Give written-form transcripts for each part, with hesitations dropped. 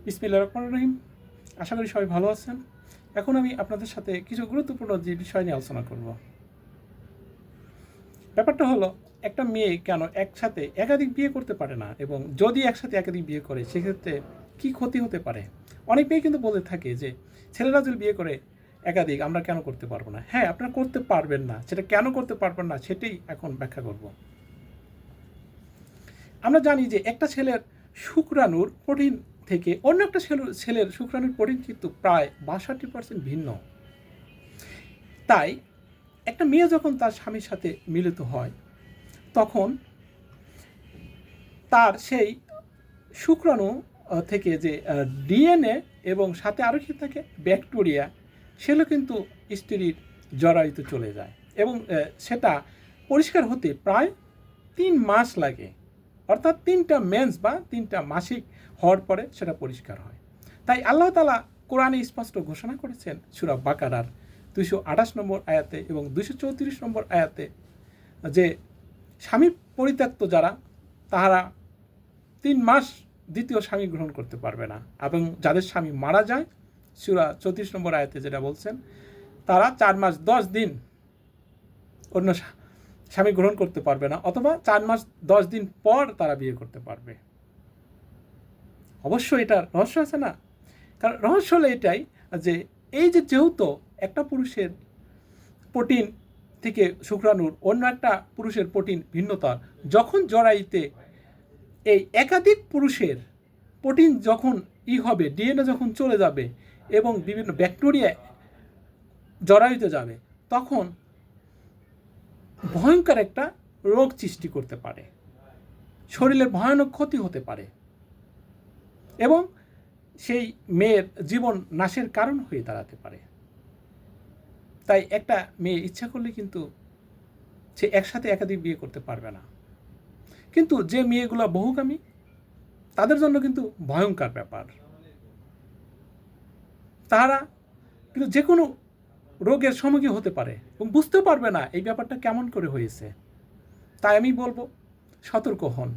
বিসমিল্লাহির রহমানির রহিম। আশা করি সবাই ভালো আছেন। এখন আমি আপনাদের সাথে কিছু গুরুত্বপূর্ণ যে বিষয় নিয়ে আলোচনা করব। ব্যাপারটা হলো, একটা মেয়ে কেন একসাথে একাধিক বিয়ে করতে পারে না, এবং যদি একসাথে একাধিক বিয়ে করে সেক্ষেত্রে কি ক্ষতি হতে পারে। অনেক মেয়ে কিন্তু বলে থাকে যে ছেলেরা যদি বিয়ে করে একাধিক, আমরা কেন করতে পারবো না। হ্যাঁ, আপনারা করতে পারবেন না, সেটা কেন করতে পারবেন না সেটাই এখন ব্যাখ্যা করব। আমরা জানি যে একটা ছেলের শুক্রাণুর প্রোটিন থেকে অন্য একটা ছেলের শুক্রাণুর প্রোটিন কিন্তু প্রায় 62% ভিন্ন। তাই একটা মেয়ে যখন তার স্বামীর সাথে মিলিত হয়, তখন তার সেই শুক্রাণু থেকে যে ডিএনএ এবং সাথে আরও কি থাকে, ব্যাকটেরিয়া, সেগুলো কিন্তু স্ত্রীর জরায়ুতে চলে যায়, এবং সেটা পরিষ্কার হতে প্রায় 3 মাস লাগে। অর্থাৎ 3টা মেন্স বা 3টা মাসিক হওয়ার পরে সেটা পরিষ্কার হয়। তাই আল্লাহ তাআলা কোরআনে স্পষ্ট ঘোষণা করেছেন সূরা বাকারার 228 নম্বর আয়াতে এবং 234 নম্বর আয়াতে যে স্বামী পরিত্যক্ত যারা, তাহারা 3 মাস দ্বিতীয় স্বামী গ্রহণ করতে পারবে না, এবং যাদের স্বামী মারা যায় সূরা 34 নম্বর আয়াতে যেটা বলছেন, তারা 4 মাস 10 দিন অন্য স্বামী গ্রহণ করতে পারবে না, অথবা 4 মাস 10 দিন পর তারা বিয়ে করতে পারবে। অবশ্য এটার রহস্য আছে না? কারণ রহস্য হলো এটাই যে এই যে যেহেতু একটা পুরুষের প্রোটিন থেকে শুক্রাণুর অন্য একটা পুরুষের প্রোটিন ভিন্নতা, যখন জরায়ুতে এই একাধিক পুরুষের প্রোটিন যখন হবে, ডিএনএ যখন চলে যাবে এবং বিভিন্ন ব্যাকটেরিয়া জরায়ুতে যাবে, তখন ভয়ঙ্কর একটা রোগ সৃষ্টি করতে পারে, শরীরের ভয়ানক ক্ষতি হতে পারে, এবং সেই মেয়ের জীবন নাশের কারণ হয়ে দাঁড়াতে পারে। তাই একটা মেয়ে ইচ্ছা করলে কিন্তু সে একসাথে একাধিক বিয়ে করতে পারবে না। কিন্তু যে মেয়েগুলো বহুগামী, তাদের জন্য কিন্তু ভয়ঙ্কর ব্যাপার। তারা কিন্তু যে কোনো রোগের সম্মুখীন হতে পারে এবং বুঝতেও পারবে না এই ব্যাপারটা কেমন করে হয়েছে। তাই আমি বলবো, সতর্ক হন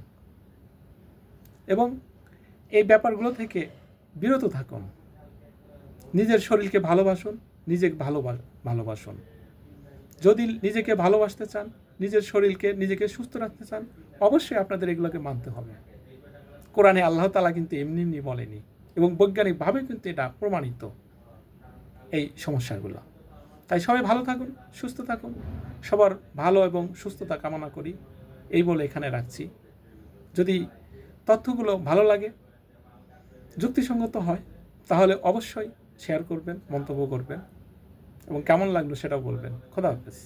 এবং এই ব্যাপারগুলো থেকে বিরত থাকুন। নিজের শরীরকে ভালোবাসুন, নিজেকে ভালোবাসুন। যদি নিজেকে ভালোবাসতে চান, নিজের শরীরকে নিজেকে সুস্থ রাখতে চান, অবশ্যই আপনাদের এগুলোকে মানতে হবে। কোরআনে আল্লাহ তাআলা কিন্তু এমনি এমনি বলেনি, এবং বৈজ্ঞানিকভাবে কিন্তু এটা প্রমাণিত এই সমস্যাগুলো। তাই সবাই ভালো থাকুন, সুস্থ থাকুন। সবার ভালো এবং সুস্থতা কামনা করি, এই বলে এখানে রাখছি। যদি তথ্যগুলো ভালো লাগে, যুক্তিসঙ্গত হয়, তাহলে অবশ্যই শেয়ার করবেন, মন্তব্য করবেন, এবং কেমন লাগলো সেটাও বলবেন। খোদা হাফেজ।